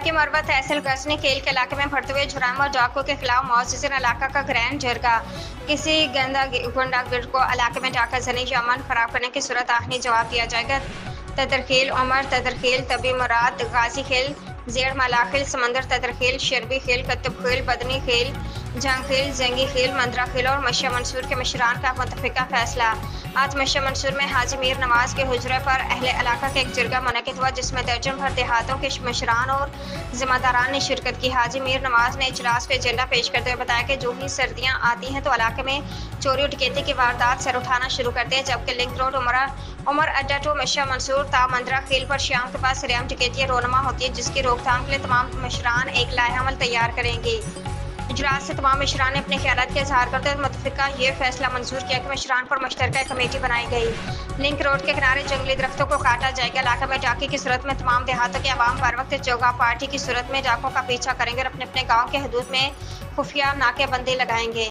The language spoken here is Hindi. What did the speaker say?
की मरवत तहसील गजनी खेल के इलाके में भरते हुए जुराम और डाकुओं के खिलाफ मौजूदा इलाका का ग्रैंड जरगा किसी गुंडागिर्द को इलाके में डाका जनी या अमन खराब करने की सूरत आखिरी जवाब दिया जाएगा। तदरखेल उमर तदरखेल तबी मुराद गाजी खेल जेड़ मला खेल समंदर तदरखेल शरबी खेल कत्तब खेल बदनी खेल जंग खेल जंगी खेल मंदरा खेल और मशिया मंसूर के मशरान का मुतफिका फैसला। आज मशिया मंसूर में हाजी मीर नवाज के हुजरे पर अहले इलाका का एक जरगा मुनक़िद हुआ जिसमें दर्जन भर देहातों के मशरान और जिम्मेदारान ने शिरकत की। हाजी मीर नवाज ने इजलास को एजेंडा पेश करते हुए बताया कि जो ही सर्दियाँ आती हैं तो इलाके में चोरी डकैती की वारदात सर उठाना शुरू करते हैं, जबकि लिंक रोड उमर अड्डा टू मशिया मंसूर ता मंदरा खेल पर शाम के पास सरेआम डकैतियाँ रोनमा होती है, जिसकी रोकथाम के लिए तमाम मशरान एक लाए अमल तैयार करेंगे। इजलास से तमाम मशरान ने अपने ख्यालात का इजहार करते हुए मुतफिका ये फैसला मंजूर किया कि मशरान पर मुश्तरका कमेटी बनाई गई। लिंक रोड के किनारे जंगली दरख्तों को काटा जाएगा। इलाके में डाके की सूरत में तमाम देहातों के अवाम बर वक्त चौगा पार्टी की सूरत में डाकों का पीछा करेंगे और अपने अपने गाँव के हदूद में खुफिया नाकेबंदी लगाएंगे।